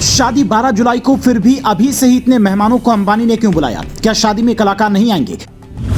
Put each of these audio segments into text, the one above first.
शादी 12 जुलाई को, फिर भी अभी से ही इतने मेहमानों को अंबानी ने क्यों बुलाया? क्या शादी में कलाकार नहीं आएंगे?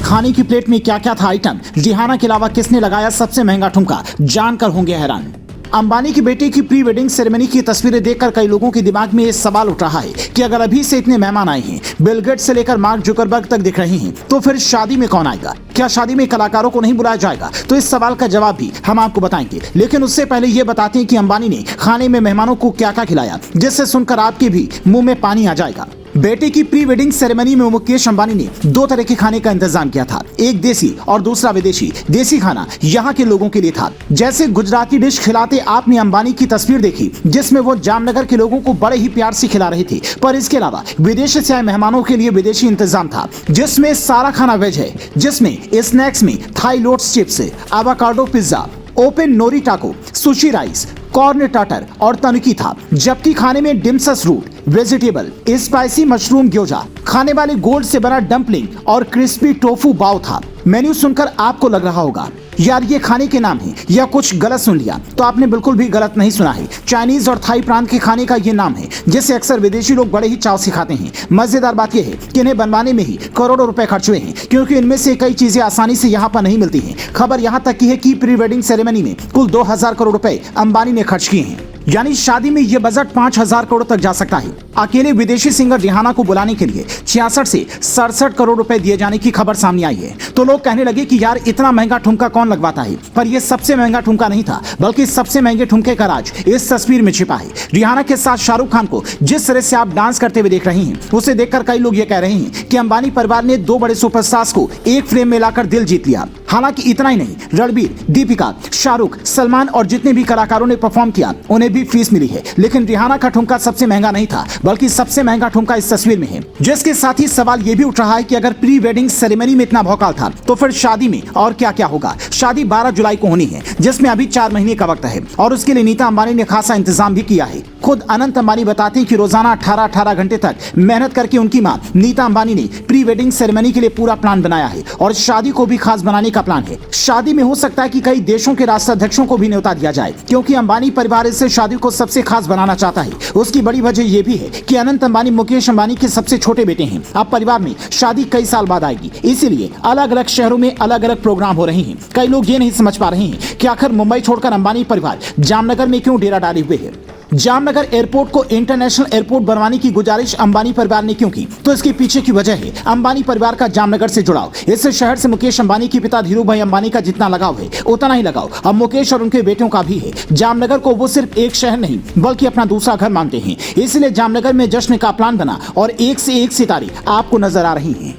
खाने की प्लेट में क्या क्या था आइटम? रिहाना के अलावा किसने लगाया सबसे महंगा ठुमका? जानकर होंगे हैरान। अंबानी की बेटे की प्री वेडिंग सेरेमनी की तस्वीरें देखकर कई लोगों के दिमाग में ये सवाल उठ रहा है कि अगर अभी से इतने मेहमान आए हैं, बिल गेट्स से लेकर मार्क जुकरबर्ग तक दिख रहे हैं, तो फिर शादी में कौन आएगा? क्या शादी में कलाकारों को नहीं बुलाया जाएगा? तो इस सवाल का जवाब भी हम आपको बताएंगे, लेकिन उससे पहले ये बताते हैं कि अंबानी ने खाने में मेहमानों को क्या क्या खिलाया, जिससे सुनकर आपके भी मुंह में पानी आ जाएगा। बेटे की प्री वेडिंग सेरेमनी में मुकेश अंबानी ने 2 तरह के खाने का इंतजाम किया था, एक देसी और दूसरा विदेशी। देसी खाना यहाँ के लोगों के लिए था, जैसे गुजराती डिश खिलाते आपने अंबानी की तस्वीर देखी, जिसमें वो जामनगर के लोगों को बड़े ही प्यार से खिला रहे थे। पर इसके अलावा विदेश से आए मेहमानों के लिए विदेशी इंतजाम था, जिसमें सारा खाना वेज है, जिसमें स्नैक्स में Thai lotus chips, avocado pizza, open nori taco, sushi rice, corn tater और तनुकी था। जबकि खाने में डिमसस रूट, वेजिटेबल, स्पाइसी मशरूम ग्योजा, खाने वाले गोल्ड से बना डम्पलिंग और क्रिस्पी टोफू बाव था। मेन्यू सुनकर आपको लग रहा होगा यार ये खाने के नाम है या कुछ गलत सुन लिया, तो आपने बिल्कुल भी गलत नहीं सुना है। चाइनीज और थाई प्रांत के खाने का ये नाम है, जिसे अक्सर विदेशी लोग बड़े ही चाव से खाते हैं। मजेदार बात यह है कि इन्हें बनवाने में ही करोड़ों रुपए खर्च हुए हैं, क्योंकि इनमें से कई चीजें आसानी से यहाँ पर नहीं मिलती हैं। खबर यहाँ तक की है कि प्री वेडिंग सेरेमनी में कुल 2000 करोड़ रुपए अंबानी ने खर्च किए हैं, यानी शादी में ये बजट 5000 करोड़ तक जा सकता है। अकेले विदेशी सिंगर रिहाना को बुलाने के लिए 66 से 67 करोड़ रुपए दिए जाने की खबर सामने आई है। तो लोग कहने लगे कि यार इतना महंगा ठुमका कौन लगवाता है? पर यह सबसे महंगा ठुमका नहीं था, बल्कि सबसे महंगे ठुमके का राज इस तस्वीर में छिपा है। रिहाना के साथ शाहरुख खान को जिस तरह से आप डांस करते हुए देख रहे हैं, उसे देखकर कई लोग ये कह रहे हैं कि अंबानी परिवार ने 2 बड़े सुपरस्टार्स को एक फ्रेम में लाकर दिल जीत लिया। हालांकि इतना ही नहीं, रणबीर, दीपिका, शाहरुख, सलमान और जितने भी कलाकारों ने परफॉर्म किया, उन्हें भी फीस मिली है। लेकिन रिहाना का ठुमका सबसे महंगा नहीं था, बल्कि सबसे महंगा ठुमका इस तस्वीर में है। जिसके साथ ही सवाल ये भी उठ रहा है कि अगर प्री वेडिंग सेरेमनी में इतना भौकाल था, तो फिर शादी में और क्या क्या होगा? शादी 12 जुलाई को होनी है, जिसमें अभी 4 महीने का वक्त है, और उसके लिए नीता अंबानी ने खासा इंतजाम भी किया है। खुद अनंत अंबानी बताते हैं कि रोजाना 18-18 घंटे तक मेहनत करके उनकी मां नीता अंबानी ने प्री वेडिंग सेरेमनी के लिए पूरा प्लान बनाया है, और शादी को भी खास बनाने का प्लान है। शादी में हो सकता है कि कई देशों के राष्ट्राध्यक्षों को भी न्योता दिया जाए, क्योंकि अंबानी परिवार इस शादी को सबसे खास बनाना चाहता है। उसकी बड़ी वजह यह भी है कि अनंत अंबानी मुकेश अंबानी के सबसे छोटे बेटे हैं। अब परिवार में शादी कई साल बाद आएगी, इसीलिए अलग अलग शहरों में अलग अलग प्रोग्राम हो रहे हैं। कई लोग ये नहीं समझ पा रहे हैं कि आखिर मुंबई छोड़कर अंबानी परिवार जामनगर में क्यों डेरा डाले हुए है। जामनगर एयरपोर्ट को इंटरनेशनल एयरपोर्ट बनवाने की गुजारिश अंबानी परिवार ने क्यों की? तो इसके पीछे की वजह है अंबानी परिवार का जामनगर से जुड़ाव। इस शहर से मुकेश अंबानी के पिता धीरूभाई अंबानी का जितना लगाव है, उतना ही लगाव अब मुकेश और उनके बेटों का भी है। जामनगर को वो सिर्फ एक शहर नहीं, बल्कि अपना दूसरा घर मानते हैं। इसलिए जामनगर में जश्न का प्लान बना और एक से एक सितारे आपको नजर आ रही हैं।